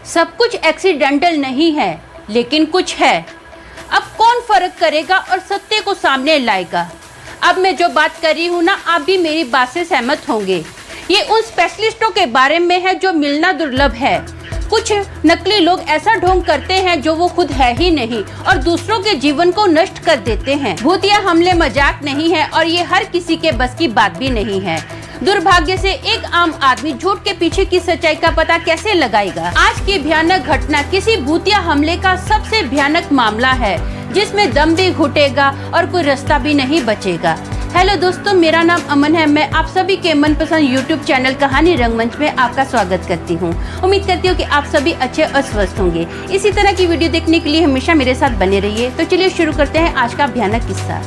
सब कुछ एक्सीडेंटल नहीं है, लेकिन कुछ है। अब कौन फर्क करेगा और सत्य को सामने लाएगा। अब मैं जो बात कर रही हूँ ना, आप भी मेरी बात से सहमत होंगे। ये उन स्पेशलिस्टों के बारे में है जो मिलना दुर्लभ है। कुछ नकली लोग ऐसा ढोंग करते हैं जो वो खुद है ही नहीं और दूसरों के जीवन को नष्ट कर देते हैं। भूतिया हमले मजाक नहीं है और ये हर किसी के बस की बात भी नहीं है। दुर्भाग्य से एक आम आदमी झूठ के पीछे की सच्चाई का पता कैसे लगाएगा। आज की भयानक घटना किसी भूतिया हमले का सबसे भयानक मामला है, जिसमें दम भी घुटेगा और कोई रास्ता भी नहीं बचेगा। हेलो दोस्तों, मेरा नाम अमन है। मैं आप सभी के मनपसंद यूट्यूब चैनल कहानी रंगमंच में आपका स्वागत करती हूँ। उम्मीद करती हूँ कि आप सभी अच्छे और स्वस्थ होंगे। इसी तरह की वीडियो देखने के लिए हमेशा मेरे साथ बने रहिए। तो चलिए शुरू करते हैं आज का भयानक किस्सा।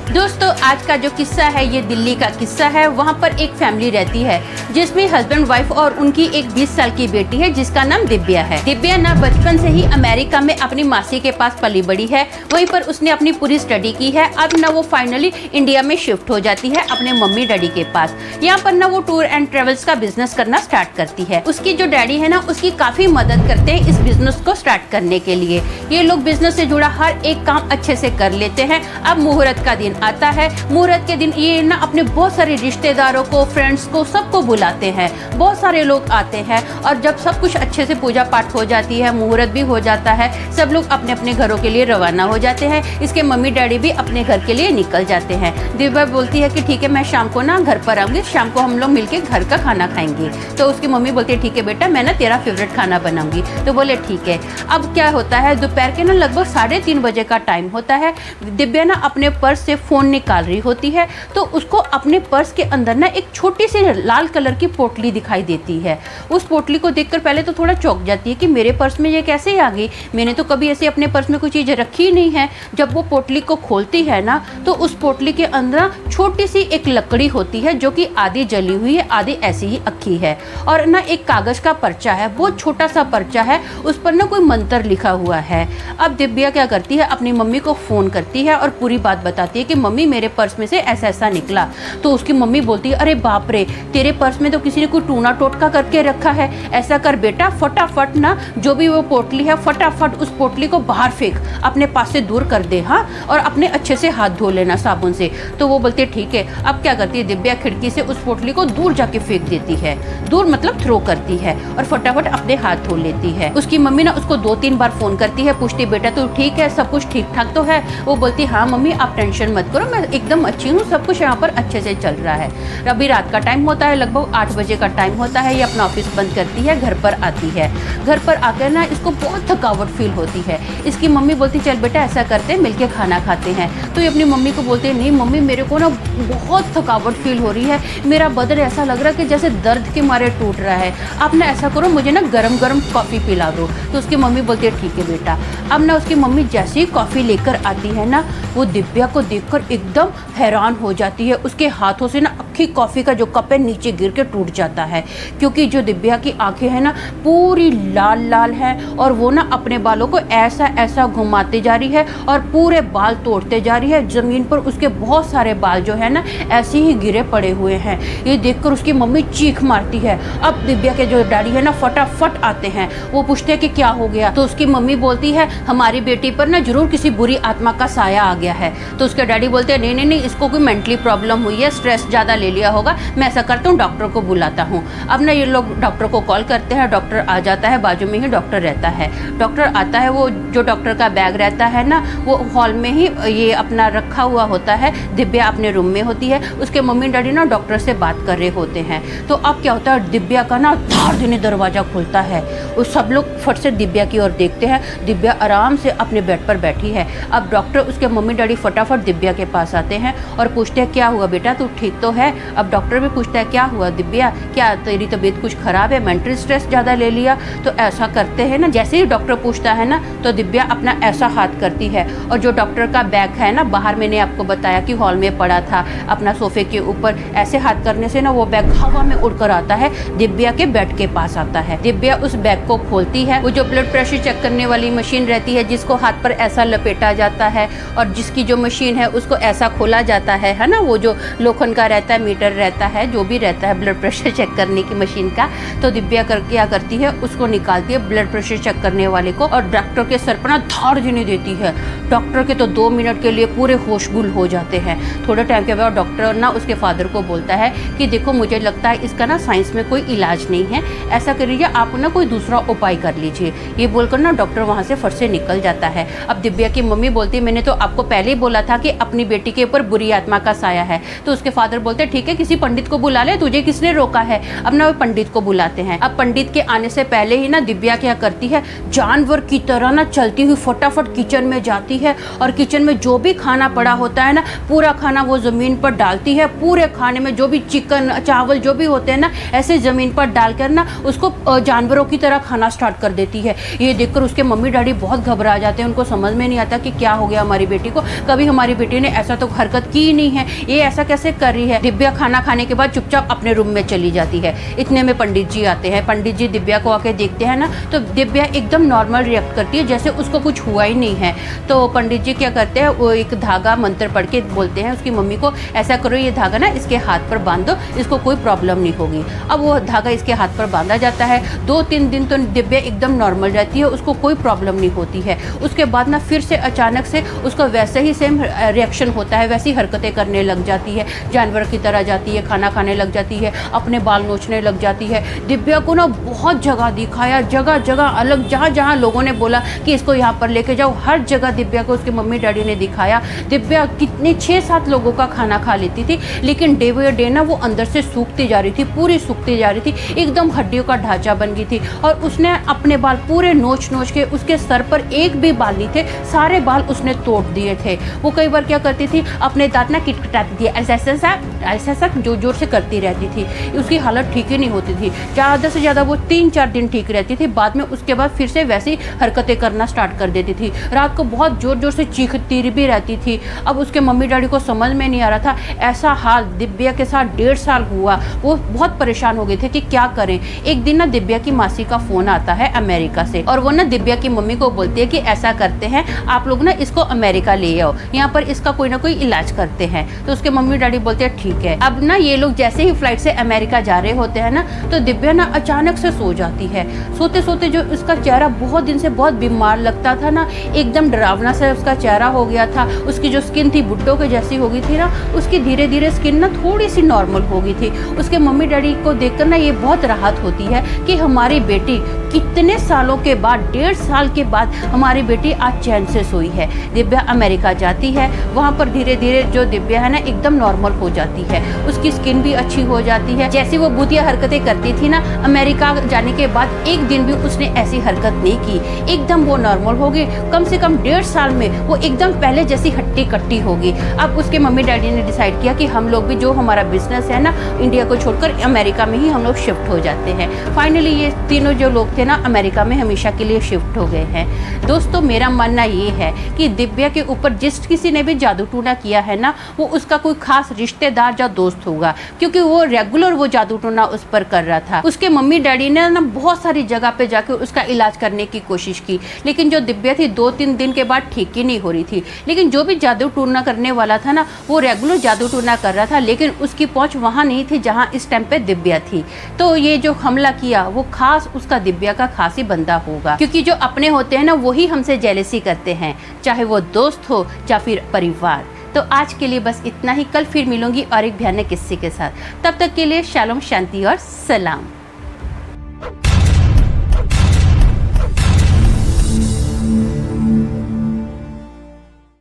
दोस्तों, आज का जो किस्सा है ये दिल्ली का किस्सा है। वहाँ पर एक फैमिली रहती है जिसमें हस्बैंड वाइफ और उनकी एक 20 साल की बेटी है जिसका नाम दिव्या है। दिव्या ना बचपन से ही अमेरिका में अपनी मासी के पास पली बड़ी है। वहीं पर उसने अपनी पूरी स्टडी की है। अब ना वो फाइनली इंडिया में शिफ्ट हो जाती है अपने मम्मी डैडी के पास। यहाँ पर ना वो टूर एंड ट्रेवल्स का बिजनेस करना स्टार्ट करती है। उसकी जो डैडी है ना, उसकी काफी मदद करते हैं इस बिजनेस को स्टार्ट करने के लिए। ये लोग बिजनेस से जुड़ा हर एक काम अच्छे से कर लेते हैं। अब मुहूर्त का दिन आता है। मुहूर्त के दिन ये ना अपने बहुत सारे रिश्तेदारों को, फ्रेंड्स को, सबको बुलाते हैं। बहुत सारे लोग आते हैं और जब सब कुछ अच्छे से पूजा पाठ हो जाती है, मुहूर्त भी हो जाता है, सब लोग अपने अपने घरों के लिए रवाना हो जाते हैं। इसके मम्मी डैडी भी अपने घर के लिए निकल जाते हैं। दिव्या बोलती है कि ठीक है, मैं शाम को ना घर पर आऊंगी, शाम को हम लोग मिलके घर का खाना खाएंगे। तो उसकी मम्मी बोलती है ठीक है बेटा, मैं ना तेरा फेवरेट खाना बनाऊंगी। तो बोले ठीक है। अब क्या होता है, दोपहर के ना लगभग 3:30 बजे का टाइम होता है। दिव्या ना अपने पर्स से फोन निकाल रही होती है तो उसको अपने पर्स के अंदर ना एक छोटी सी लाल कलर की पोटली दिखाई देती है। उस पोटली को देखकर पहले तो थोड़ा चौंक जाती है कि मेरे पर्स में ये कैसे आ गई, मैंने तो कभी ऐसे अपने पर्स में कोई चीज़ रखी ही नहीं है। जब वो पोटली को खोलती है ना, तो उस पोटली के अंदर छोटी सी एक लकड़ी होती है जो कि आधी जली हुई है, आधी ऐसी ही अक्खी है। और ना एक कागज का पर्चा है, बहुत छोटा सा पर्चा है, उस पर ना कोई मंत्र लिखा हुआ है। अब दिव्या क्या करती है, अपनी मम्मी को फोन करती है और पूरी बात बताती है कि मम्मी मेरे पर्स में से ऐसा ऐसा निकला। तो उसकी मम्मी बोलती है अरे बाप रे, तेरे पर्स में तो किसी ने कोई टूना टोटका करके रखा है। ऐसा कर बेटा, फटाफट ना जो भी वो पोटली है, फटाफट उस पोटली को बाहर फेंक, अपने पास से दूर कर दे। हाँ, और अपने अच्छे से हाथ धो लेना साबुन से। तो वो बोलती है ठीक है। अब क्या करती है, दिव्या खिड़की से उस पोटली को दूर जाके फेंक देती है। दूर मतलब थ्रो करती है और फटाफट अपने हाथ धो लेती है। उसकी मम्मी ना उसको 2-3 बार फोन करती है, पूछती बेटा तू ठीक है, सब कुछ ठीक ठाक तो है। वो बोलती हाँ मम्मी आप टेंशन मत करो, मैं एकदम अच्छी हूँ, सब कुछ यहाँ पर अच्छे से चल रहा है। अभी रात का टाइम होता है, लगभग 8 बजे का टाइम होता है। ये अपना ऑफिस बंद करती है, घर पर आती है। घर पर आकर ना इसको बहुत थकावट फील होती है। इसकी मम्मी बोलती चल बेटा ऐसा करते हैं, मिलके खाना खाते हैं। तो ये अपनी मम्मी को बोलते हैं नहीं मम्मी, मेरे को ना बहुत थकावट फील हो रही है, मेरा बदन ऐसा लग रहा है कि जैसे दर्द के मारे टूट रहा है। आप ना ऐसा करो, मुझे ना गरम गरम कॉफ़ी पिला दो। तो उसकी मम्मी बोलती है ठीक है बेटा। अब ना उसकी मम्मी जैसे ही कॉफ़ी लेकर आती है ना, वो दिव्या को देखकर एकदम हैरान हो जाती है। उसके हाथों से ना अक्खी कॉफ़ी का जो कप है नीचे गिर के टूट जाता है, क्योंकि जो दिव्या की आंखें हैं ना पूरी लाल लाल है और वो ना अपने बालों को ऐसा ऐसा घुमाते जा रही है और पूरे बाल तोड़ते जा रही है। ज़मीन पर उसके बहुत सारे बाल जो है ना ऐसे ही गिरे पड़े हुए हैं। ये देखकर उसकी मम्मी चीख मारती है। अब दिव्या के जो डैडी है ना फटाफट आते हैं। वो पूछते हैं कि क्या हो गया। तो उसकी मम्मी बोलती है हमारी बेटी पर ना जरूर किसी बुरी आत्मा का साया आ गया है। तो उसके डैडी बोलते हैं नहीं, इसको कोई मेंटली प्रॉब्लम हुई है, स्ट्रेस ज़्यादा ले लिया होगा, मैं ऐसा करता हूँ डॉक्टर को बुलाता हूँ। अब ना ये लोग डॉक्टर को कॉल करते हैं, डॉक्टर आ जाता है, बाजू में ही डॉक्टर रहता है। डॉक्टर आता है, वो जो डॉक्टर का बैग रहता है ना वो हॉल में ही ये अपना रखा हुआ होता है। दिव्या अपने रूम में होती है। उसके मम्मी डैडी ना डॉक्टर से बात कर रहे होते हैं। तो अब क्या होता है, दिव्या का ना धाड़ देने दरवाज़ा खुलता है। उस सब लोग फट से दिव्या की ओर देखते हैं। दिव्या आराम से अपने बेड पर बैठी है। अब डॉक्टर, उसके मम्मी डैडी फटाफट दिव्या के पास आते हैं और पूछते हैं क्या हुआ बेटा, तू ठीक तो है। अब डॉक्टर भी पूछता है क्या हुआ दिव्या, क्या तेरी तबीयत कुछ खराब है, मेंटल स्ट्रेस ज़्यादा ले लिया। तो ऐसा करते हैं ना, जैसे ही डॉक्टर पूछता है ना तो दिव्या अपना ऐसा हाथ करती है और जो डॉक्टर का बैग है ना बाहर, मैंने आपको बताया कि हॉल में पड़ा था अपना सोफे के ऊपर, ऐसे हाथ करने से ना वो बैग हवा में उड़कर आता है, दिव्या के बेड के पास आता है। दिव्या उस बैग को खोलती है। वो जो ब्लड प्रेशर चेक करने वाली मशीन रहती है जिसको हाथ पर ऐसा लपेटा जाता है और जिसकी जो मशीन है उस उसको ऐसा खोला जाता है ना, वो जो लोखंड का रहता है, मीटर रहता है, जो भी रहता है ब्लड प्रेशर चेक करने की मशीन का। तो दिव्या क्या करती है, उसको निकालती है ब्लड प्रेशर चेक करने वाले को, और डॉक्टर के सर पर ना धाड़ देने देती है। डॉक्टर के तो 2 मिनट के लिए पूरे होश गुल हो जाते हैं। थोड़े टाइम के बाद डॉक्टर ना उसके फादर को बोलता है कि देखो मुझे लगता है इसका ना साइंस में कोई इलाज नहीं है, ऐसा करिए आप ना कोई दूसरा उपाय कर लीजिए। ये बोलकर ना डॉक्टर वहाँ से फट से निकल जाता है। अब दिव्या की मम्मी बोलती है मैंने तो आपको पहले ही बोला था कि अपनी बेटी के ऊपर बुरी आत्मा का साया है। तो उसके फादर बोलते हैं ठीक है, किसी पंडित को बुला ले, तुझे किसने रोका है। अब ना वो पंडित को बुलाते हैं। अब पंडित के आने से पहले ही ना दिव्या क्या करती है, जानवर की तरह ना चलती हुई फटाफट किचन में जाती है, और किचन में जो भी खाना पड़ा होता है ना, पूरा खाना वो ज़मीन पर डालती है। पूरे खाने में जो भी चिकन चावल जो भी होते हैं ना, ऐसे ज़मीन पर डालकर ना उसको जानवरों की तरह खाना स्टार्ट कर देती है। ये देखकर उसके मम्मी डैडी बहुत घबरा जाते हैं। उनको समझ में नहीं आता कि क्या हो गया हमारी बेटी को, कभी हमारी बेटी ने ऐसा तो हरकत की ही नहीं है, ये ऐसा कैसे कर रही है। दिव्या खाना खाने के बाद चुपचाप अपने रूम में चली जाती है। इतने में पंडित जी आते हैं। पंडित जी दिव्या को आके देखते हैं ना, तो दिव्या एकदम नॉर्मल रिएक्ट करती है, जैसे उसको कुछ हुआ ही नहीं है। तो पंडित जी क्या करते हैं, वो एक धागा मंत्र पढ़ के बोलते हैं उसकी मम्मी को, ऐसा करो ये धागा ना इसके हाथ पर बांध दो, इसको कोई प्रॉब्लम नहीं होगी। अब वो धागा इसके हाथ पर बांधा जाता है। 2-3 दिन तो दिव्या एकदम नॉर्मल रहती है, उसको कोई प्रॉब्लम नहीं होती है। उसके बाद ना फिर से अचानक से उसका वैसे ही सेम रिएक्शन होता है, वैसी हरकतें करने लग जाती है, जानवर की तरह जाती है, खाना खाने लग जाती है, अपने बाल नोचने लग जाती है। दिव्या को ना बहुत जगह दिखाया, जगह जगह अलग, जहाँ जहाँ लोगों ने बोला कि इसको यहाँ पर लेके जाओ, हर जगह दिव्या को उसके मम्मी डैडी ने दिखाया। दिव्या कितने 6-7 लोगों का खाना खा लेती थी, लेकिन डे बाय डे ना वो अंदर से सूखती जा रही थी, पूरी सूखती जा रही थी, एकदम हड्डियों का ढांचा बन गई थी। और उसने अपने बाल पूरे नोच नोच के, उसके सर पर एक भी बाल नहीं थे, सारे बाल उसने तोड़ दिए थे। वो कई बार क्या करती थी, अपने दांत ना किटकिटाती थी, ऐसा जोर जोर से करती रहती थी। उसकी हालत ठीक ही नहीं होती थी। ज़्यादा से ज़्यादा वो 3-4 दिन ठीक रहती थी, बाद में उसके बाद फिर से वैसी हरकतें करना स्टार्ट कर देती थी। रात को बहुत जोर जोर से चीखती भी रहती थी। अब उसके मम्मी डैडी को समझ में नहीं आ रहा था, ऐसा हाल दिव्या के साथ 1.5 साल हुआ। वो बहुत परेशान हो गए थे कि क्या करें। एक दिन ना दिव्या की मासी का फ़ोन आता है अमेरिका से, और वो ना दिव्या की मम्मी को बोलती है कि ऐसा करते हैं, आप लोग ना इसको अमेरिका ले आओ, यहाँ पर इसका कोई ना कोई इलाज करते हैं। तो उसके मम्मी डैडी बोलते हैं ठीक है। अब ना ये लोग जैसे ही फ्लाइट से अमेरिका जा रहे होते हैं ना, तो दिव्या ना अचानक से सो जाती है। सोते सोते जो उसका चेहरा बहुत दिन से बहुत बीमार लगता था ना, एकदम डरावना सा उसका चेहरा हो गया था। उसकी जो स्किन थी बुड्ढों के जैसी हो गई थी ना, उसकी धीरे धीरे स्किन ना थोड़ी सी नॉर्मल हो गई थी। उसके मम्मी डैडी को देखकर ना ये बहुत राहत होती है कि हमारी बेटी कितने सालों के बाद, 1.5 साल के बाद हमारी बेटी आज चैन से सोई है। दिव्या अमेरिका जाती है, वहाँ पर धीरे धीरे जो दिव्या है ना एकदम नॉर्मल हो जाती है, उसकी स्किन भी अच्छी हो जाती है। जैसी वो भूतिया हरकतें करती थी ना, अमेरिका जाने के बाद एक दिन भी उसने ऐसी हरकत नहीं की, एकदम वो नॉर्मल हो गई। कम से कम 1.5 साल में वो एकदम पहले जैसी हट्टी कट्टी होगी। अब उसके मम्मी डैडी ने डिसाइड किया कि हम लोग भी जो हमारा बिजनेस है ना, इंडिया को छोड़कर अमेरिका में ही हम लोग शिफ्ट हो जाते हैं। फाइनली ये तीनों जो लोग थे ना, अमेरिका में हमेशा के लिए शिफ्ट हो गए हैं। दोस्तों मेरा मानना ये है कि दिव्या के ऊपर जिस किसी ने भी जादू टूना किया है ना, वो उसका कोई खास रिश्तेदार या दोस्त होगा, क्योंकि वो रेगुलर वो जादू टूना उस पर कर रहा था। उसके मम्मी डैडी ने ना बहुत सारी जगह पे जाके उसका इलाज करने की कोशिश की, लेकिन जो दिव्या थी 2-3 दिन के बाद ठीक ही नहीं हो रही थी। लेकिन जो भी जादू टूना करने वाला था ना, वो रेगुलर जादू टूना कर रहा था, लेकिन उसकी पहुंच वहाँ नहीं थी जहाँ इस टाइम पे दिव्या थी। तो ये जो हमला किया वो खास उसका दिव्या का खास ही बंदा होगा, क्योंकि जो अपने होते हैं ना वही हमसे जेलसी करते हैं, चाहे वो दोस्त हो या फिर परिवार। तो आज के लिए बस इतना ही। कल फिर मिलूंगी और एक भयानक किस्से के साथ। तब तक के लिए शालोम, शांति और सलाम।